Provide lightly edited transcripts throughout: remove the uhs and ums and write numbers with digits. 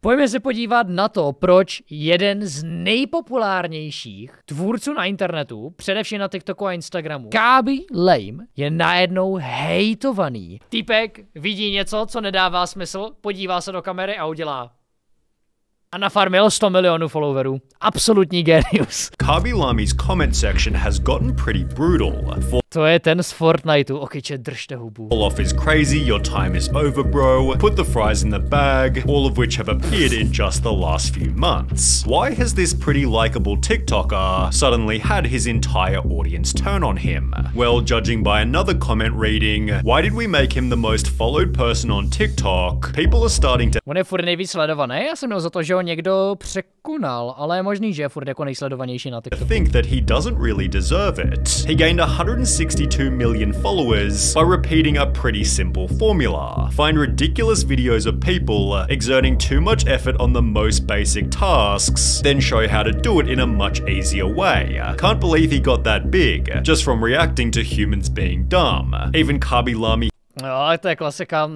Pojďme se podívat na to, proč jeden z nejpopulárnějších tvůrců na internetu, především na TikToku a Instagramu, Kaby Lame, je najednou hejtovaný. Týpek vidí něco, co nedává smysl, podívá se do kamery a udělá. A nafarmil 100 milionů followerů. Absolutní genius. Kaby Lame's comment section has gotten pretty brutal. To je ten z Fortniteu. Okyče, držte hubu. Fall off is crazy, your time is over, bro. Put the fries in the bag, all of which have appeared in just the last few months. Why has this pretty likable TikToker suddenly had his entire audience turn on him? Well, judging by another comment reading, why did we make him the most followed person on TikTok? People are starting to... On je furt nejvíc sledovaný, já jsem měl za to, že ho někdo překonal, ale je možný, že je furt jako nejsledovanější na TikToku. Think that he doesn't really deserve it. He gained 162 million followers by repeating a pretty simple formula. Find ridiculous videos of people exerting too much effort on the most basic tasks, then show how to do it in a much easier way. Can't believe he got that big, just from reacting to humans being dumb. Even Kaby Lame. Jo, to je klasika.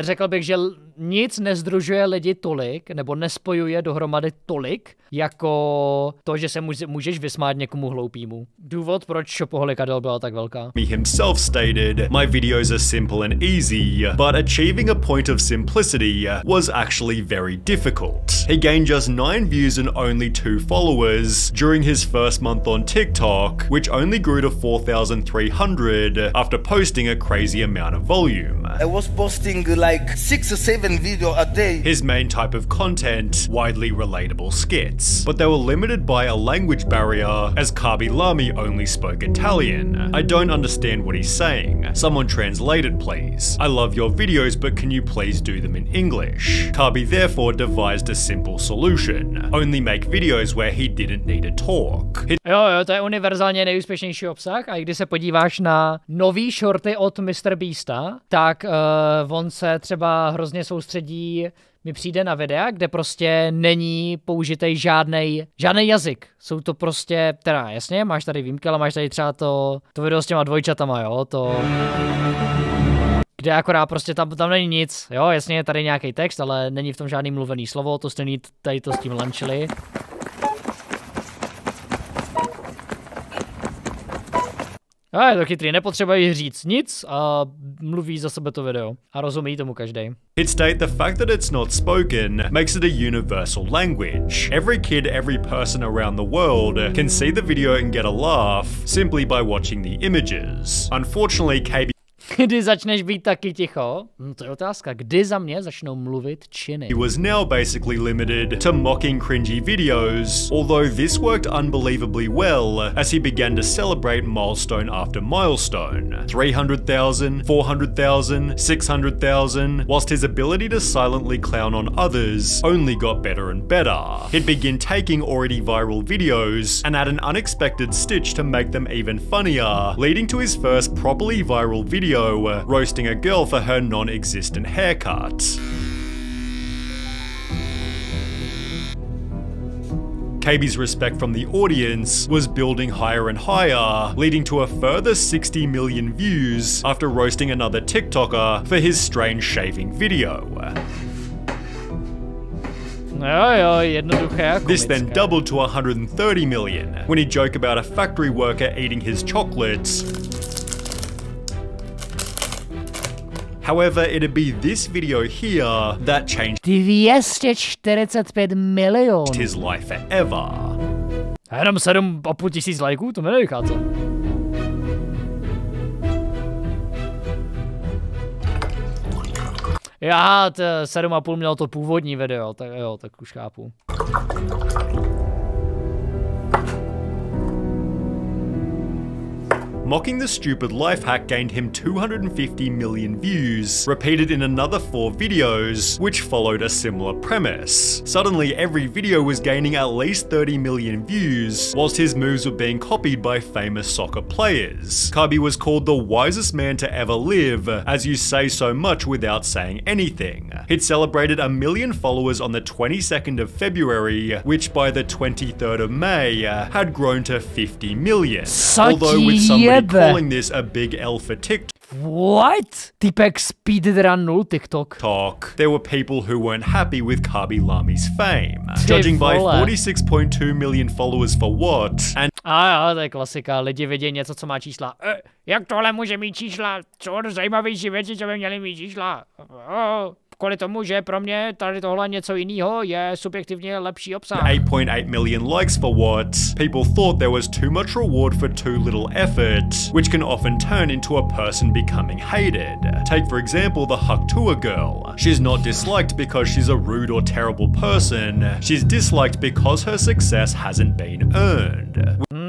Řekl bych, že nic nezdružuje lidi tolik, nebo nespojuje dohromady tolik, jako to, že se můžeš vysmát někomu hloupýmu. Důvod, proč šopoholikadel byla tak velká. He himself stated, my videos are simple and easy, but achieving a point of simplicity was actually very difficult. He gained just 9 views and only 2 followers during his first month on TikTok, which only grew to 4,300 after posting a crazy amount of volume. I was posting like 6 or 7 videos a day. His main type of content, widely relatable skits, but they were limited by a language barrier as Kaby Lame only spoke Italian. I don't understand what he's saying. Someone translate it, please. I love your videos, but can you please do them in English? Kaby therefore devised a simple solution. Only make videos where he didn't need to talk. Jo, to je univerzálně nejúspěšnější obsah a když se podíváš na nový shorty od Mr. Beasta, tak on se třeba hrozně soustředí, mi přijde na videa, kde prostě není použitej žádnej jazyk. Jsou to prostě, teda jasně, máš tady výjimky, ale máš tady třeba to video s těma dvojčatama, jo, to... Kde akorát prostě tam není nic, jo, jasně je tady nějaký text, ale není v tom žádný mluvený slovo, to stejný tady to s tím lančili. A je to chytrý, nepotřebuje říct nic a mluví za sebe to video. A rozumí tomu každý. It state the fact that it's not spoken makes it a universal language. Every kid, every person around the world can see the video and get a laugh simply by watching the images. Unfortunately, Kaby Kdy začneš být taky ticho? No to je otázka. Kdy za mě začnou mluvit činy? He was now basically limited to mocking cringy videos, although this worked unbelievably well as he began to celebrate milestone after milestone. 300,000, 400,000, 600,000, whilst his ability to silently clown on others only got better and better. He'd begin taking already viral videos and add an unexpected stitch to make them even funnier, leading to his first properly viral video roasting a girl for her non-existent haircut. Kaby's respect from the audience was building higher and higher, leading to a further 60 million views after roasting another TikToker for his strange shaving video. Jo, jednoduché a This then doubled to 130 million when he joked about a factory worker eating his chocolates. However, it'd be this video here that changed 245 milionů. his life forever. A jenom 7,5 tisíc lajků? To mi nevychází. Já 7,5 měl to původní video, tak jo, tak už chápu. Mocking the stupid life hack gained him 250 million views, repeated in another 4 videos, which followed a similar premise. Suddenly, every video was gaining at least 30 million views, whilst his moves were being copied by famous soccer players. Kaby was called the wisest man to ever live, as you say so much without saying anything. He'd celebrated 1 million followers on the 22nd of February, which by the 23rd of May had grown to 50 million. Although with some jebe. calling this a big L for TikTok. What? Týpek speedrunnul TikTok. There were people who weren't happy with Kabi Lami's fame, judging by 46.2 million followers for what, and A jo, to je klasika, lidi vidějí něco, co má čísla. Jak tohle může mít čísla? Co zajímavější věci, co by měly mít čísla? Kvůli tomu, že pro mě tady tohle něco jiného je subjektivně lepší obsah. 8.8 million likes for what people thought there was too much reward for too little effort, which can often turn into a person becoming hated. Take for example the Haktua girl. She's not disliked because she's a rude or terrible person. She's disliked because her success hasn't been earned.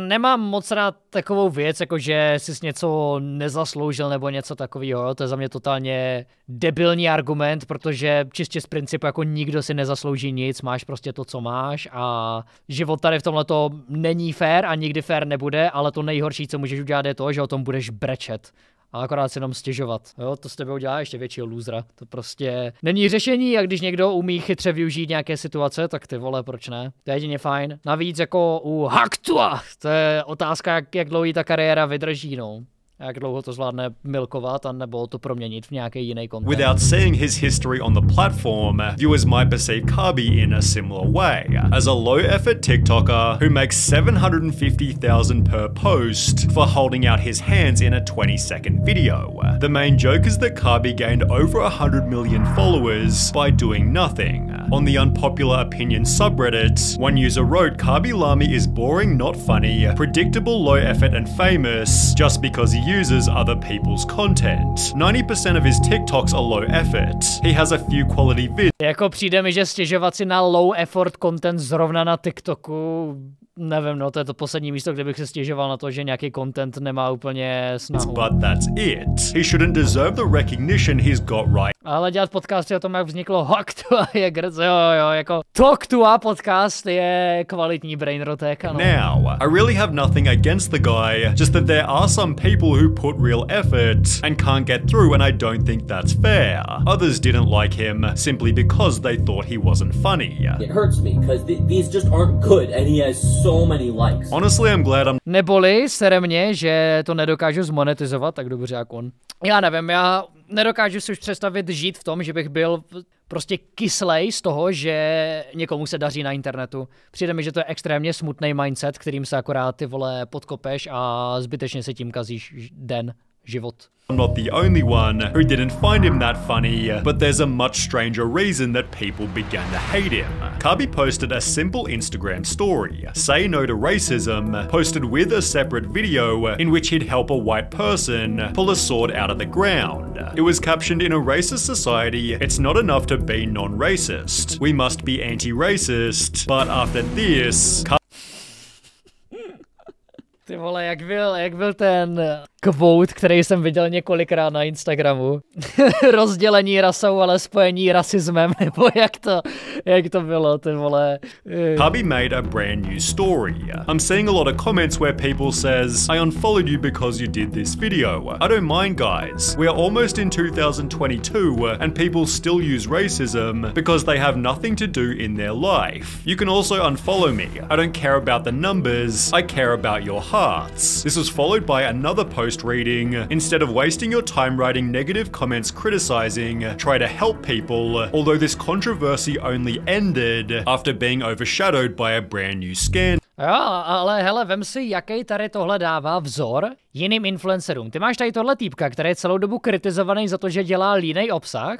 Nemám moc rád takovou věc, jako že jsi něco nezasloužil nebo něco takového. To je za mě totálně debilní argument, protože čistě z principu jako nikdo si nezaslouží nic, máš prostě to, co máš a život tady v tomhleto není fair a nikdy fair nebude, ale to nejhorší, co můžeš udělat, je to, že o tom budeš brečet. A akorát si jenom stěžovat. Jo, to s tebe udělá ještě většího lůzra. To prostě není řešení a když někdo umí chytře využít nějaké situace, tak ty vole, proč ne? To je jedině fajn. Navíc jako u Haktua, to je otázka, jak dlouho ta kariéra vydrží, no. Jak dlouho to zvládne milkovat a nebo to proměnit v nějaký jiný content. Without seeing his history on the platform, viewers might perceive Kabi in a similar way, as a low-effort TikToker who makes $750,000 per post for holding out his hands in a 20-second video. The main joke is that Kabi gained over 100 million followers by doing nothing. On the unpopular opinion subreddit, one user wrote Kabi Lami is boring, not funny, predictable, low effort and famous just because he uses other people's content. 90% of his TikToks are low effort. He has a few quality vids. Jako přijde mi, že stěžovat si na low effort content zrovna na TikToku, nevím, no to je to poslední místo, kde bych se stěžoval na to, že nějaký content nemá úplně snahu. But that's it. He shouldn't deserve the recognition he's got right. Ale dělat podcasty o tom, jak vzniklo Haktua je grc, jo, jako Talktua podcast je kvalitní brainrotek, ano. Now, I really have nothing against the guy, just that there are some people who put real effort and can't get through and I don't think that's fair. Others didn't like him simply because they thought he wasn't funny. It hurts me because these just aren't good and he has so many likes. Honestly, I'm glad I'm... Neboli sere mě, že to nedokážu zmonetizovat tak dobře jak on. Já nevím, já nedokážu si už představit žít v tom, že bych byl prostě kyslej z toho, že někomu se daří na internetu. Přijde mi, že to je extrémně smutný mindset, kterým se akorát ty vole podkopeš a zbytečně se tím kazíš den, život. I'm not the only one who didn't find him that funny, but there's a much stranger reason that people began to hate him. Kabi posted a simple Instagram story, Say No to Racism, posted with a separate video in which he'd help a white person pull a sword out of the ground. It was captioned, in a racist society, it's not enough to be non-racist. We must be anti-racist, but after this... Ty vole, jak byl ten quote, který jsem viděl několikrát na Instagramu. Rozdělení rasou, ale spojení rasismem, nebo jak to bylo, ty vole. Kabi made a brand new story. I'm seeing a lot of comments where people says, I unfollowed you because you did this video. I don't mind, guys. We are almost in 2022 and people still use racism because they have nothing to do in their life. You can also unfollow me. I don't care about the numbers. I care about your hearts. This was followed by another post reading, instead of wasting your time writing negative comments criticizing, try to help people, although this controversy only ended after being overshadowed by a brand new scandal. Jo, ale hele, vem si, jaký tady tohle dává vzor jiným influencerům. Ty máš tady tohle týpka, který je celou dobu kritizovaný za to, že dělá línej obsah,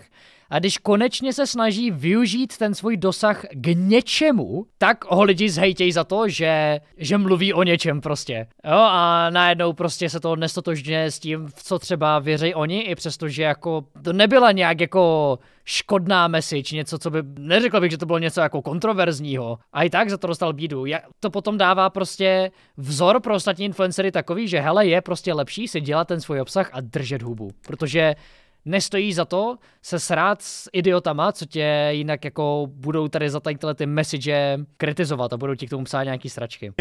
a když konečně se snaží využít ten svůj dosah k něčemu, tak ho lidi zhejtějí za to, že mluví o něčem prostě. Jo, a najednou prostě se to nestotožňuje s tím, v co třeba věří oni, i přesto, že jako to nebyla nějak jako škodná message, něco, co by, neřekl bych, že to bylo něco jako kontroverzního. A i tak za to dostal bídu. To potom dává prostě vzor pro ostatní influencery takový, že hele, je prostě lepší si dělat ten svůj obsah a držet hubu. Protože nestojí za to se srát s idiotama, co tě jinak jako budou tady za tyhle ty message kritizovat a budou ti k tomu psát nějaký sračky.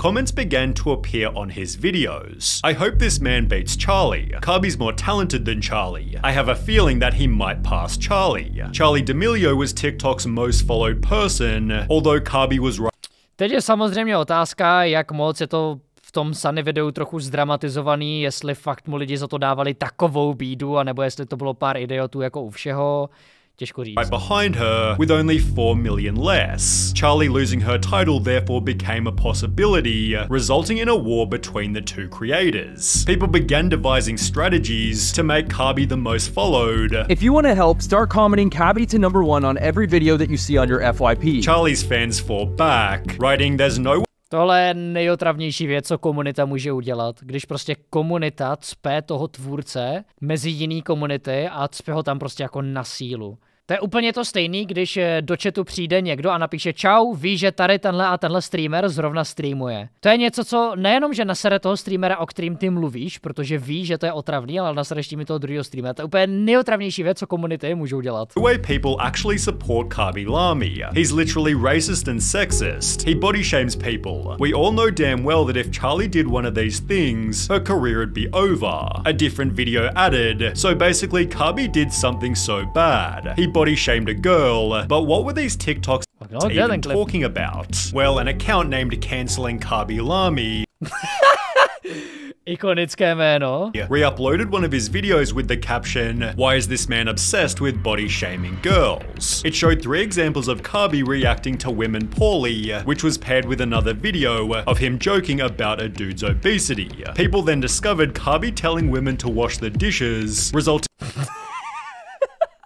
Comments began to appear on his videos. I hope this man beats Charlie. Kabi's more talented than Charlie. I have a feeling that he might pass Charlie. Charlie D'Amelio was TikTok's most followed person, although Kabi was right. Teď je samozřejmě otázka, jak moc je to v tom Sunny videu trochu zdramatizovaný, jestli fakt mu lidi za to dávali takovou bídu, anebo jestli to bylo pár idiotů jako u všeho. Těžko říct. Right behind her, with only 4 million less. Charlie losing her title therefore became a possibility, resulting in a war between the two creators. People began devising strategies to make Kabi the most followed. If you want to help, start commenting Kabi to #1 on every video that you see on your FYP. Charlie's fans fought back, writing there's no. Tohle je nejotravnější věc, co komunita může udělat, když prostě komunita cpe toho tvůrce mezi jiný komunity a cpe ho tam prostě jako na sílu. To je úplně to stejný, když do chatu přijde někdo a napíše čau, ví, že tady tenhle a tenhle streamer zrovna streamuje. To je něco, co nejenom, že nasere toho streamera, o kterým ty mluvíš, protože ví, že to je otravný, ale nasereš tím i toho druhého streamera. To je úplně nejotravnější věc, co komunity můžou dělat. The way people actually support Kabi Lami. He's literally racist and sexist. He body shames people. We all know damn well that if Charlie did one of these things, her career would be over. A different video added. So basically, Kabi did something so bad. He body shamed a girl, but what were these TikToks even talking about? Well, an account named Canceling Kabi Lami ikonické jméno. Re-uploaded one of his videos with the caption, "Why is this man obsessed with body shaming girls?" It showed 3 examples of Kabi reacting to women poorly, which was paired with another video of him joking about a dude's obesity. People then discovered Kabi telling women to wash the dishes, resulting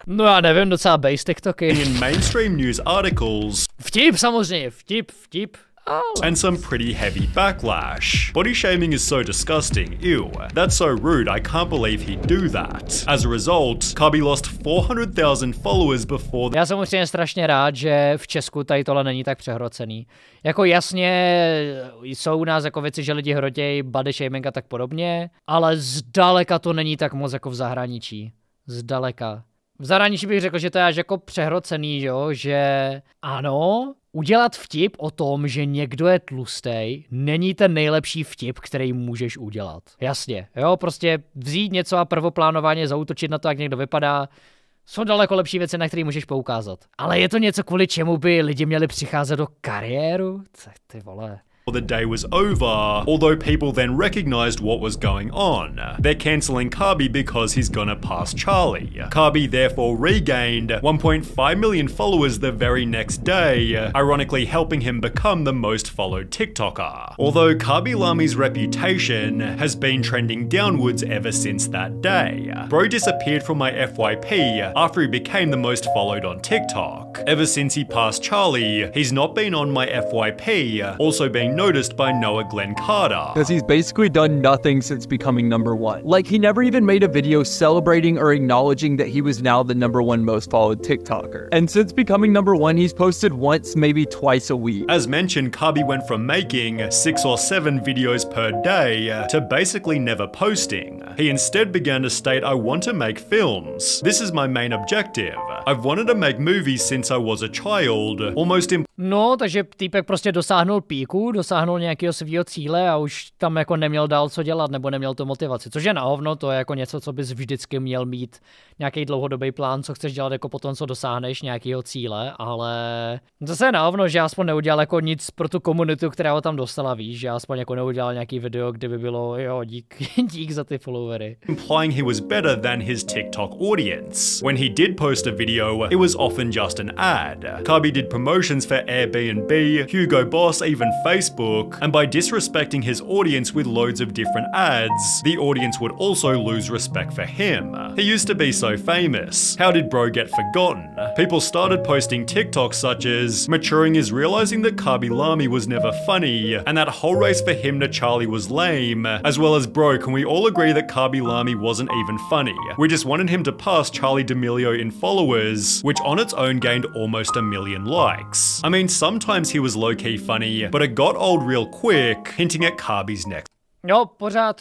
No já nevím, docela base TikToky. in mainstream news articles. Vtip samozřejmě, vtip. Oh. And some pretty heavy backlash. Body shaming is so disgusting, ew. That's so rude, I can't believe he'd do that. As a result, Kabi lost 400,000 followers before. Já jsem určitě strašně rád, že v Česku tady tohle není tak přehrocený. Jako jasně jsou u nás jako věci, že lidi hrotějí body shaming a tak podobně, ale zdaleka to není tak moc jako v zahraničí. Zdaleka. V zahraničí bych řekl, že to je až jako přehrocený, jo, že ano, udělat vtip o tom, že někdo je tlustej, není ten nejlepší vtip, který můžeš udělat. Jasně, jo, prostě vzít něco a prvoplánovaně zaútočit na to, jak někdo vypadá, jsou daleko lepší věci, na které můžeš poukázat. Ale je to něco, kvůli čemu by lidi měli přicházet do kariéru? Ty vole. The day was over, although people then recognized what was going on. They're cancelling Kabi because he's gonna pass Charlie. Kabi therefore regained 1.5 million followers the very next day, ironically helping him become the most followed TikToker. Although Kabi Lami's reputation has been trending downwards ever since that day. Bro disappeared from my FYP after he became the most followed on TikTok. Ever since he passed Charlie, he's not been on my FYP, also being noticed by Noah Glenn Carter. Because he's basically done nothing since becoming #1. Like, he never even made a video celebrating or acknowledging that he was now the #1 most followed TikToker. And since becoming #1, he's posted once, maybe twice a week. As mentioned, Kabi went from making 6 or 7 videos per day to basically never posting. He instead began to state, "I want to make films. This is my main objective. I've wanted to make movies since I was a child. No, takže týpek prostě dosáhnul píku, dosáhnul nějakého svého cíle a už tam jako neměl dál co dělat, nebo neměl tu motivaci. Což je na hovno, to je jako něco, co bys vždycky měl mít nějaký dlouhodobý plán, co chceš dělat jako potom, co dosáhneš nějakého cíle, ale zase je na hovno, že aspoň neudělal jako nic pro tu komunitu, která ho tam dostala, víš, že aspoň jako neudělal nějaký video, kde by bylo, jo, dík za ty followery. Implying he was better than his TikTok audience. When he did post a video, it was often just an ad. Kabi did promotions for Airbnb, Hugo Boss, even Facebook, and by disrespecting his audience with loads of different ads, the audience would also lose respect for him. He used to be so famous. How did bro get forgotten? People started posting TikToks such as, "Maturing is realizing that Kabi Lami was never funny, and that whole race for him to Charlie was lame, as well as, bro, can we all agree that Kabi Lami wasn't even funny? We just wanted him to pass Charlie D'Amelio in followers, which on its own gained almost 1 million likes. I mean, sometimes he was low-key funny, but it got old real quick, hinting at Kabi's next." Jo,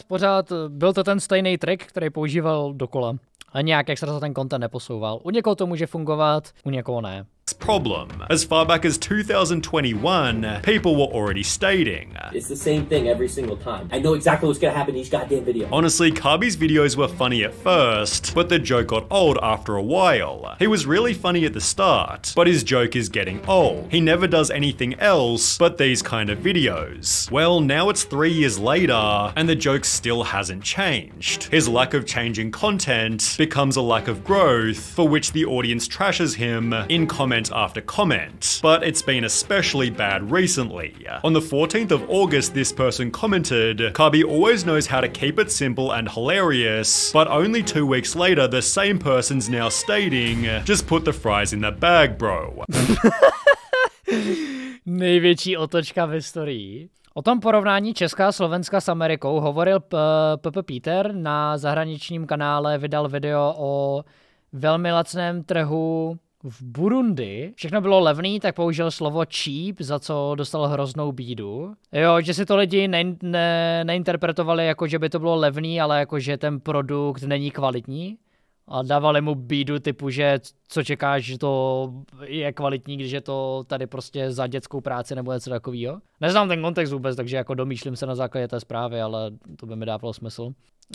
pořád byl to ten stejný trik, který používal dokola. A nějak extra za ten content neposouval. U někoho to může fungovat, u někoho ne. next problem. As far back as 2021, people were already stating, It's the same thing every single time. I know exactly what's gonna happen in each goddamn video. Honestly, Kabi's videos were funny at first, but the joke got old after a while. He was really funny at the start, but his joke is getting old. He never does anything else but these kind of videos. Well, now it's 3 years later, and the joke still hasn't changed. His lack of changing content becomes a lack of growth, for which the audience trashes him in comment after comment. But it's been especially bad recently. On the 14th of August, this person commented, Kabi always knows how to keep it simple and hilarious, but only 2 weeks later, the same person's now stating, just put the fries in the bag, bro. Největší otočka v historii. O tom porovnání Česka a Slovenska s Amerikou hovoril P.P. Peter na zahraničním kanále, vydal video o velmi lacném trhu v Burundi. Všechno bylo levný, tak použil slovo cheap, za co dostal hroznou bídu. Jo, že si to lidi neinterpretovali jako, že by to bylo levný, ale jako, že ten produkt není kvalitní. A dávali mu bídu typu, že co čekáš, že to je kvalitní, když je to tady prostě za dětskou práci nebo něco takového. Neznám ten kontext vůbec, takže jako domýšlím se na základě té zprávy, ale to by mi dávalo smysl.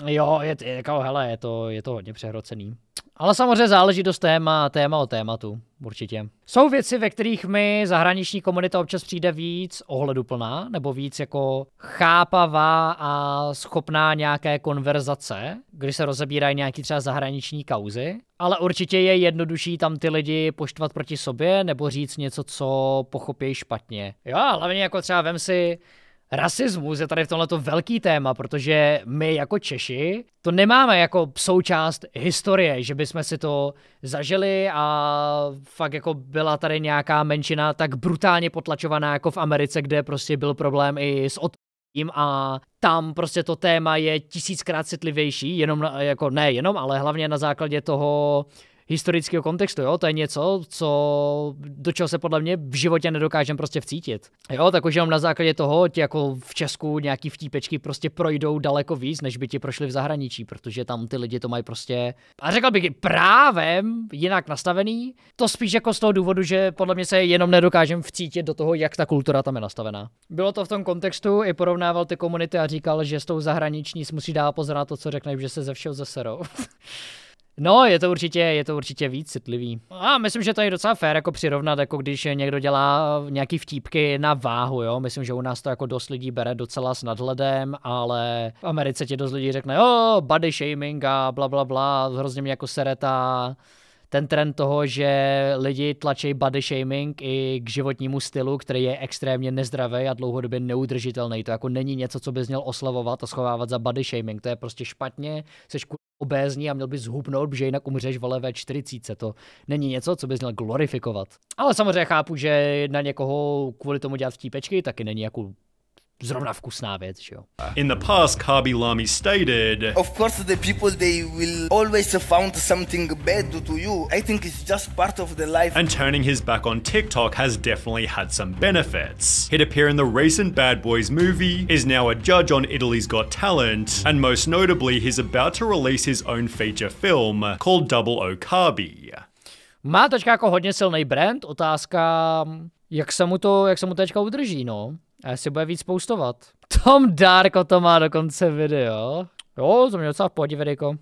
Jo, jako hele, je to hodně přehrocený. Ale samozřejmě záleží dost téma od tématu, určitě. Jsou věci, ve kterých mi zahraniční komunita občas přijde víc ohleduplná, nebo víc jako chápavá a schopná nějaké konverzace, když se rozebírají nějaký třeba zahraniční kauzy. Ale určitě je jednodušší tam ty lidi poštvat proti sobě, nebo říct něco, co pochopí špatně. Jo, hlavně jako třeba vem si, rasismus je tady v tomhleto velký téma, protože my jako Češi to nemáme jako součást historie, že bychom si to zažili a fakt jako byla tady nějaká menšina tak brutálně potlačovaná jako v Americe, kde prostě byl problém i s tím a tam prostě to téma je 1000krát citlivější, jenom jako nejenom, ale hlavně na základě toho historického kontextu, jo, to je něco, do čeho se podle mě v životě nedokážeme prostě vcítit. Jo, tak už jenom na základě toho ti jako v Česku nějaký vtípečky prostě projdou daleko víc, než by ti prošly v zahraničí, protože tam ty lidi to mají prostě, a řekl bych právem jinak nastavený, to spíš jako z toho důvodu, že podle mě se jenom nedokážeme vcítit do toho, jak ta kultura tam je nastavená. Bylo to v tom kontextu, i porovnával ty komunity a říkal, že s tou zahraniční si musí dát pozor na to, co řekne, že se ze všeho zaserou. No, je to určitě víc citlivý. A myslím, že to je docela fér jako přirovnat, jako když někdo dělá nějaký vtípky na váhu, jo. Myslím, že u nás to jako dost lidí bere docela s nadhledem, ale v Americe ti dost lidí řekne, body shaming a bla, hrozně mě jako sere ten trend toho, že lidi tlačí body shaming i k životnímu stylu, který je extrémně nezdravý a dlouhodobě neudržitelný. To jako není něco, co bys měl oslavovat a schovávat za body shaming. To je prostě špatně, seš obézní a měl bys zhubnout, protože jinak umřeš ve 40. To není něco, co bys měl glorifikovat. Ale samozřejmě chápu, že na někoho kvůli tomu dělat vtípečky taky není jako zrovna vkusná věc, že jo. In the past, Kabi Lami stated, Of course, the people, they will always found something bad to you. I think it's just part of the life. And turning his back on TikTok has definitely had some benefits. He'd appear in the recent Bad Boys movie, is now a judge on Italy's Got Talent, and most notably, he's about to release his own feature film called Double O Kabi. Má teďka jako hodně silný brand, otázka, jak se mu to teďka udrží, no. A jestli bude víc postovat. Tom Darko to má dokonce video. Jo, to mě docela v pohodě videjko.